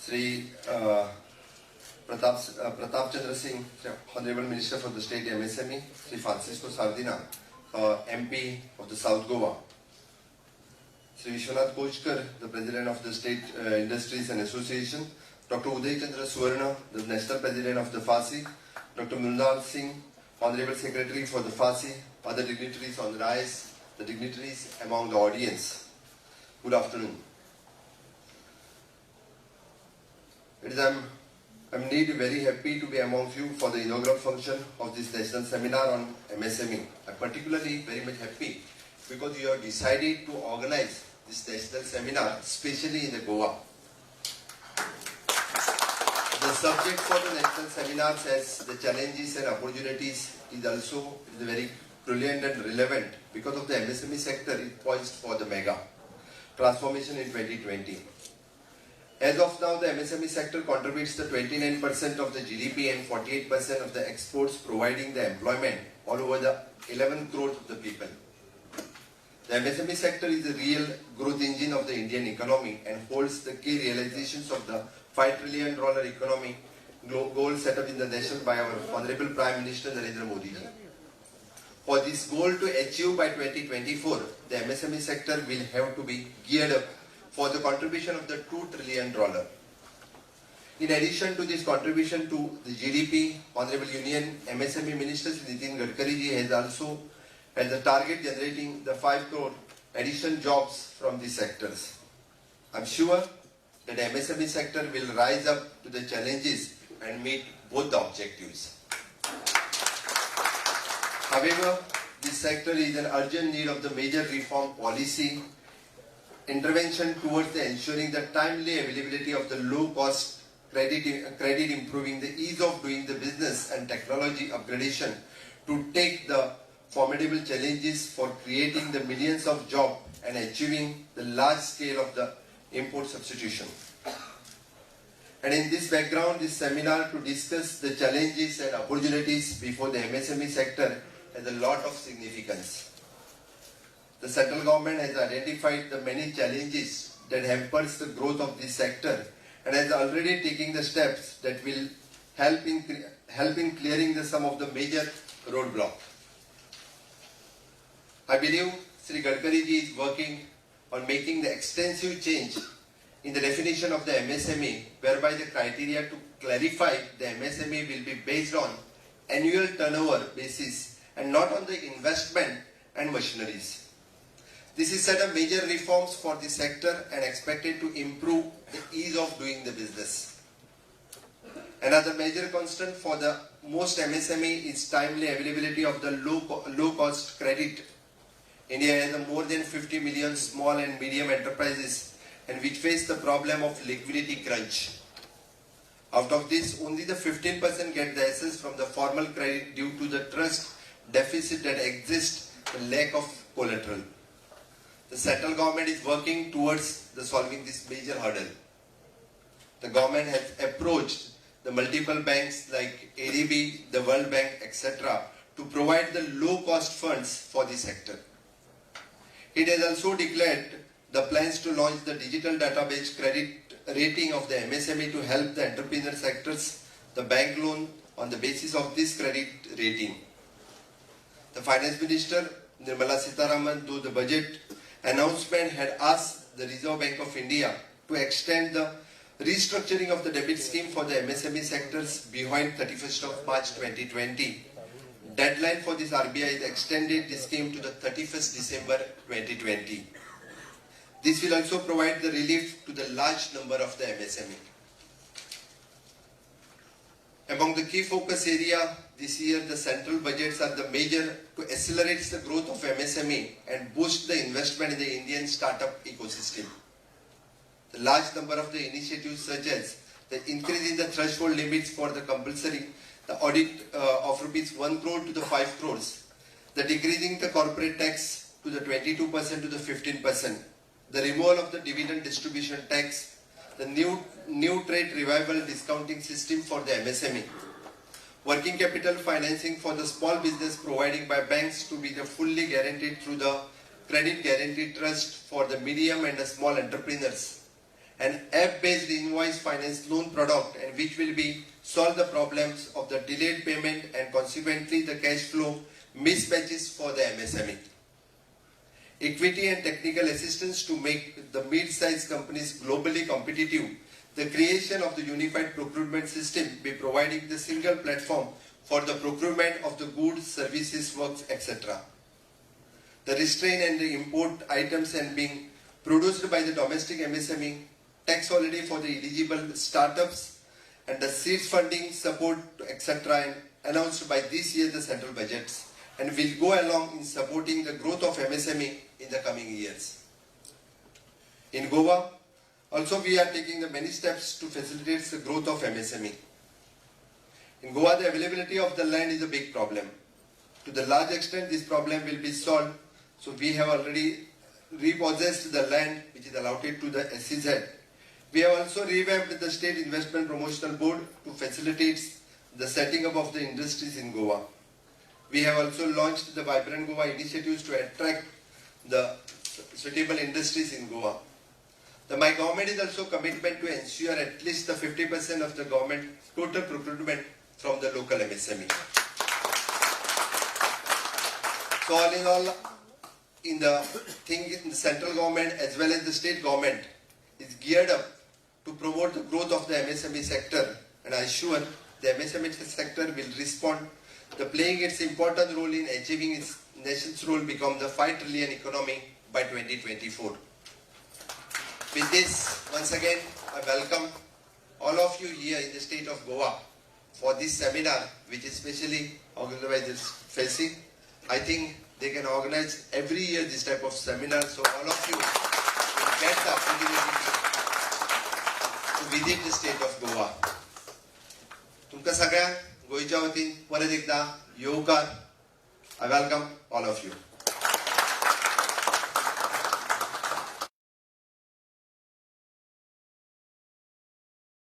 Sri Pratap Chandra Singh, Honorable Minister for the State MSME, Sri Francisco Sardina, MP of the South Goa, Sri Vishwanath Kochkar, the President of the State Industries and Association, Dr. Uday Chandra Suvarna, the National President of the FASI, Dr. Mrunal Singh, Honorable Secretary for the FASI, other dignitaries on the rise, the dignitaries among the audience. Good afternoon. I'm indeed very happy to be amongst you for the inaugural function of this national seminar on MSME. I'm particularly very much happy because you have decided to organize this national seminar, especially in the Goa. The subject for the national seminar says the challenges and opportunities is also very brilliant and relevant because of the MSME sector is poised for the mega transformation in 2020. As of now, the MSME sector contributes to 29% of the GDP and 48% of the exports, providing the employment all over the 11 crores of the people. The MSME sector is a real growth engine of the Indian economy and holds the key realizations of the $5 trillion economy goal set up in the nation by our Honorable Prime Minister Narendra Modi ji. For this goal to achieve by 2024, the MSME sector will have to be geared up for the contribution of the $2 trillion. In addition to this contribution to the GDP, Honorable Union MSME Minister Nitin Gadkari ji has also had the target generating the 5 crore additional jobs from these sectors. I'm sure that the MSME sector will rise up to the challenges and meet both the objectives. However, this sector is in urgent need of the major reform policy intervention towards the ensuring the timely availability of the low-cost credit, improving the ease of doing the business and technology upgradation to take the formidable challenges for creating the millions of jobs and achieving the large scale of the import substitution. And in this background, this seminar to discuss the challenges and opportunities before the MSME sector has a lot of significance. The central government has identified the many challenges that hampers the growth of this sector and has already taken the steps that will help in clearing some of the major roadblocks. I believe Sri Gadkari ji is working on making the extensive change in the definition of the MSME, whereby the criteria to clarify the MSME will be based on annual turnover basis and not on the investment and machineries. This is set up major reforms for the sector and expected to improve the ease of doing the business. Another major constant for the most MSME is timely availability of the low-cost credit. India has more than 50 million small and medium enterprises and which face the problem of liquidity crunch. Out of this, only the 15% get the access from the formal credit due to the trust deficit that exists, the lack of collateral. The central government is working towards solving this major hurdle. The government has approached the multiple banks like ADB, the World Bank, etc. to provide the low-cost funds for the sector. It has also declared the plans to launch the digital database credit rating of the MSME to help the entrepreneur sectors, the bank loan on the basis of this credit rating. The Finance Minister, Nirmala Sitharaman, through the budget announcement had asked the Reserve Bank of India to extend the restructuring of the debit scheme for the MSME sectors beyond 31st of March 2020. Deadline for this RBI is extended this scheme to the 31st December 2020. This will also provide the relief to the large number of the MSME. Among the key focus area this year, the central budgets are the major to accelerate the growth of MSME and boost the investment in the Indian startup ecosystem. The large number of the initiatives such as the increase in the threshold limits for the compulsory the audit of rupees 1 crore to the 5 crores, the decreasing the corporate tax to the 22% to the 15%, the removal of the dividend distribution tax, the new trade revival discounting system for the MSME, working capital financing for the small business providing by banks to be the fully guaranteed through the credit guarantee trust for the medium and the small entrepreneurs, an app-based invoice finance loan product, and which will be solve the problems of the delayed payment and consequently the cash flow mismatches for the MSME. Equity and technical assistance to make the mid-sized companies globally competitive. The creation of the unified procurement system by providing the single platform for the procurement of the goods, services, works, etc. The restraint and the import items and being produced by the domestic MSME, tax holiday for the eligible startups, and the seed funding support, etc. and announced by this year the central budgets, and will go along in supporting the growth of MSME in the coming years. In Goa, also we are taking the many steps to facilitate the growth of MSME. In Goa, the availability of the land is a big problem. To the large extent, this problem will be solved. So we have already repossessed the land which is allotted to the SEZ. We have also revamped the State Investment Promotional Board to facilitate the setting up of the industries in Goa. We have also launched the Vibrant Goa initiatives to attract the suitable industries in Goa. My government is also commitment to ensure at least the 50% of the government total procurement from the local MSME. So all in all, in the central government as well as the state government is geared up to promote the growth of the MSME sector, and I assure the MSME sector will respond to playing its important role in achieving its nation's role become the 5 trillion economy by 2024. With this, once again, I welcome all of you here in the state of Goa for this seminar, which is specially organized by this FESI. I think they can organize every year this type of seminar, so all of you will get the opportunity to visit the state of Goa. तुमका सगळ्यांक गोंयच्या वतीन परत एकदा येवकार. I welcome all of you.